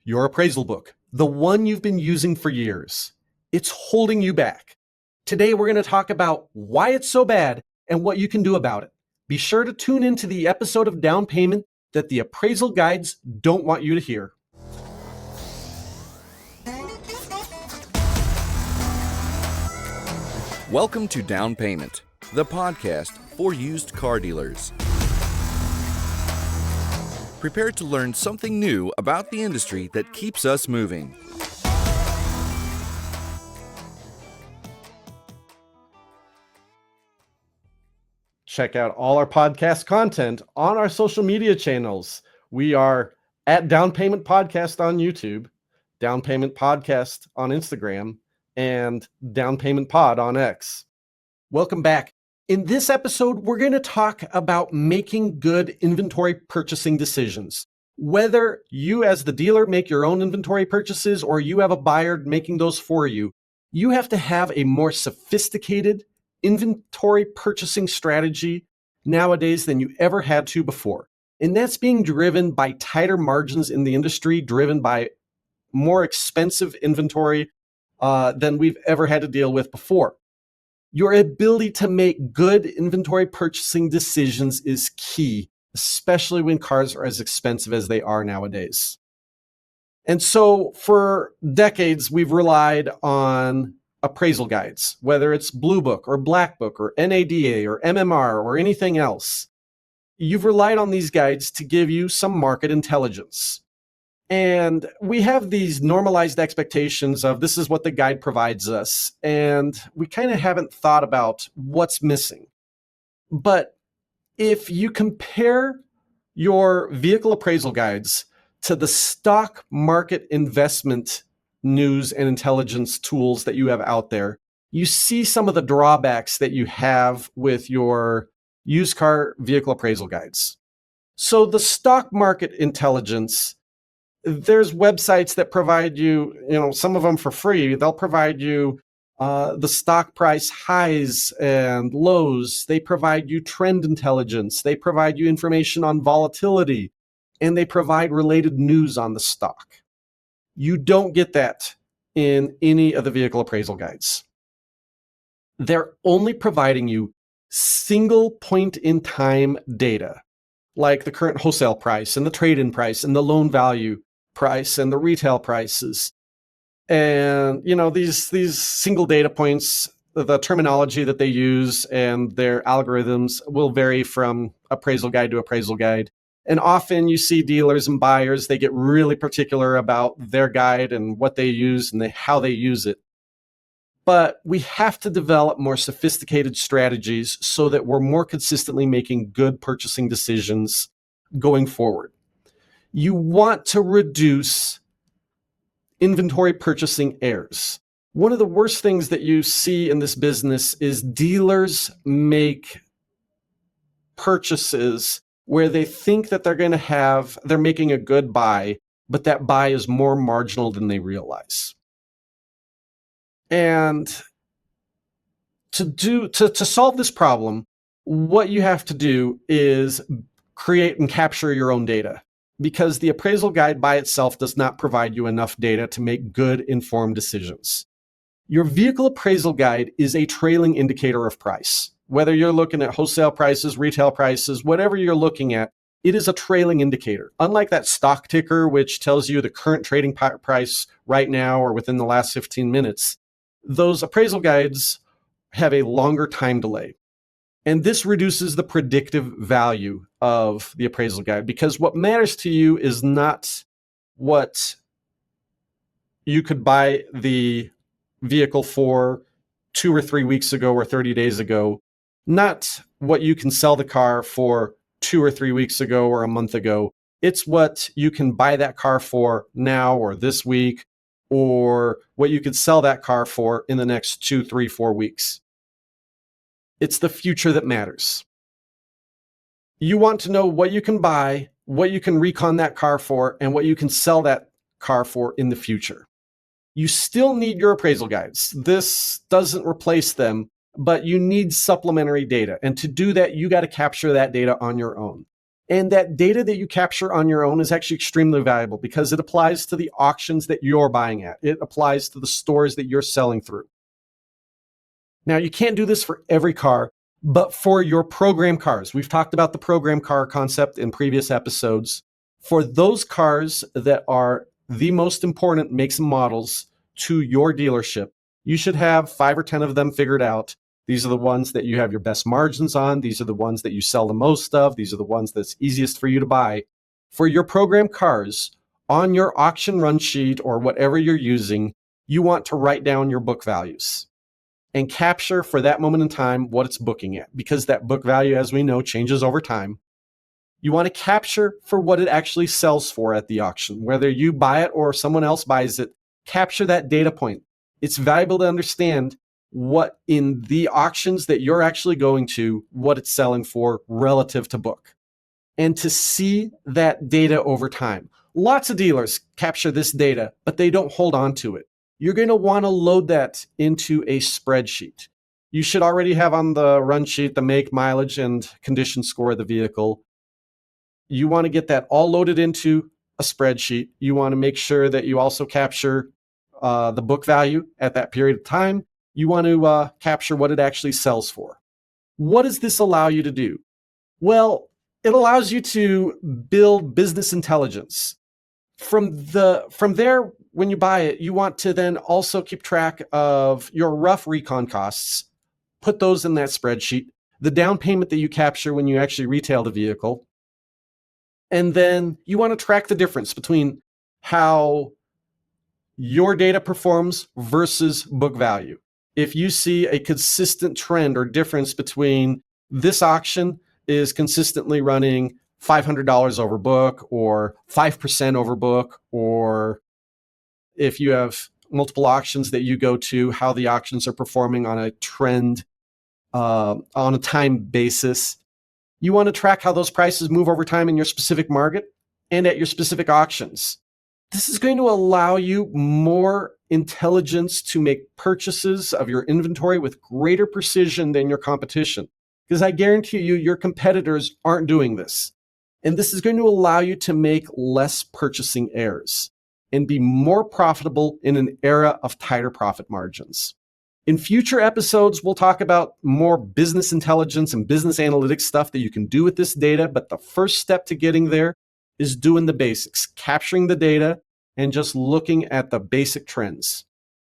Your appraisal book, the one you've been using for years. It's holding you back. Today, we're going to talk about why it's so bad and what you can do about it. Be sure to tune into the episode of Down Payment that the appraisal guides don't want you to hear. Welcome to Down Payment, the podcast for used car dealers. Prepare to learn something new about the industry that keeps us moving. Check out all our podcast content on our social media channels. We are at Down Payment Podcast on YouTube, Down Payment Podcast on Instagram, and Down Payment Pod on X. Welcome back. In this episode, we're going to talk about making good inventory purchasing decisions. Whether you as the dealer make your own inventory purchases or you have a buyer making those for you, you have to have a more sophisticated inventory purchasing strategy nowadays than you ever had to before. And that's being driven by tighter margins in the industry, driven by more expensive inventory than we've ever had to deal with before. Your ability to make good inventory purchasing decisions is key, especially when cars are as expensive as they are nowadays. And so for decades, we've relied on appraisal guides, whether it's Blue Book or Black Book or NADA or MMR or anything else. You've relied on these guides to give you some market intelligence. And we have these normalized expectations of this is what the guide provides us. And we kind of haven't thought about what's missing. But if you compare your vehicle appraisal guides to the stock market investment news and intelligence tools that you have out there, you see some of the drawbacks that you have with your used car vehicle appraisal guides. So the stock market intelligence, there's websites that provide you, some of them for free. They'll provide you the stock price highs and lows. They provide you trend intelligence. They provide you information on volatility, and they provide related news on the stock. You don't get that in any of the vehicle appraisal guides. They're only providing you single point in time data, like the current wholesale price and the trade-in price and the loan value price and the retail prices. And, these single data points, the terminology that they use and their algorithms will vary from appraisal guide to appraisal guide. And often you see dealers and buyers, they get really particular about their guide and what they use and how they use it. But we have to develop more sophisticated strategies so that we're more consistently making good purchasing decisions going forward. You want to reduce inventory purchasing errors. One of the worst things that you see in this business is dealers make purchases where they think that they're making a good buy, but that buy is more marginal than they realize. And to solve this problem, what you have to do is create and capture your own data, because the appraisal guide by itself does not provide you enough data to make good informed decisions. Your vehicle appraisal guide is a trailing indicator of price. Whether you're looking at wholesale prices, retail prices, whatever you're looking at, it is a trailing indicator. Unlike that stock ticker, which tells you the current trading price right now or within the last 15 minutes, those appraisal guides have a longer time delay. And this reduces the predictive value of the appraisal guide, because what matters to you is not what you could buy the vehicle for 2 or 3 weeks ago or 30 days ago, not what you can sell the car for 2 or 3 weeks ago or a month ago. It's what you can buy that car for now or this week, or what you could sell that car for in the next 2, 3, 4 weeks. It's the future that matters. You want to know what you can buy, what you can recon that car for, and what you can sell that car for in the future. You still need your appraisal guides. This doesn't replace them, but you need supplementary data. And to do that, you got to capture that data on your own. And that data that you capture on your own is actually extremely valuable because it applies to the auctions that you're buying at. It applies to the stores that you're selling through. Now, you can't do this for every car, but for your program cars, we've talked about the program car concept in previous episodes. For those cars that are the most important makes and models to your dealership, you should have 5 or 10 of them figured out. These are the ones that you have your best margins on. These are the ones that you sell the most of. These are the ones that's easiest for you to buy. For your program cars, on your auction run sheet or whatever you're using, you want to write down your book values and capture for that moment in time what it's booking at, because that book value, as we know, changes over time. You want to capture for what it actually sells for at the auction. Whether you buy it or someone else buys it, capture that data point. It's valuable to understand what in the auctions that you're actually going to, what it's selling for relative to book, and to see that data over time. Lots of dealers capture this data, but they don't hold on to it. You're going to want to load that into a spreadsheet. You should already have on the run sheet the make, mileage, and condition score of the vehicle. You want to get that all loaded into a spreadsheet. You want to make sure that you also capture the book value at that period of time. You want to capture what it actually sells for. What does this allow you to do? Well, it allows you to build business intelligence. From there, when you buy it, you want to then also keep track of your rough recon costs, put those in that spreadsheet, the down payment that you capture when you actually retail the vehicle, and then you want to track the difference between how your data performs versus book value. If you see a consistent trend or difference between this auction is consistently running $500 over book or 5% over book, or if you have multiple auctions that you go to, how the auctions are performing on a trend, on a time basis, you want to track how those prices move over time in your specific market and at your specific auctions. This is going to allow you more intelligence to make purchases of your inventory with greater precision than your competition. Because I guarantee you, your competitors aren't doing this. And this is going to allow you to make less purchasing errors and be more profitable in an era of tighter profit margins. In future episodes, we'll talk about more business intelligence and business analytics stuff that you can do with this data. But the first step to getting there is doing the basics, capturing the data and just looking at the basic trends.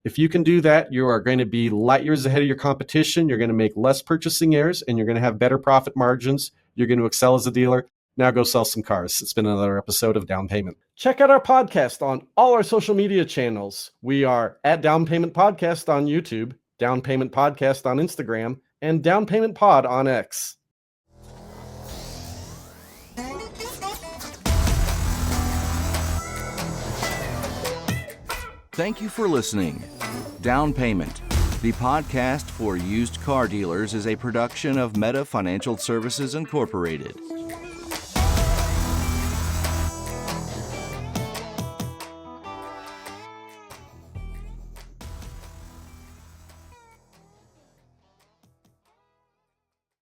If you can do that, you are going to be light years ahead of your competition. You're going to make less purchasing errors and you're going to have better profit margins. You're going to excel as a dealer. Now go sell some cars. It's been another episode of Down Payment. Check out our podcast on all our social media channels. We are at Down Payment Podcast on YouTube, Down Payment Podcast on Instagram, and Down Payment Pod on X. Thank you for listening. Down Payment, the podcast for used car dealers, is a production of Meta Financial Services Incorporated.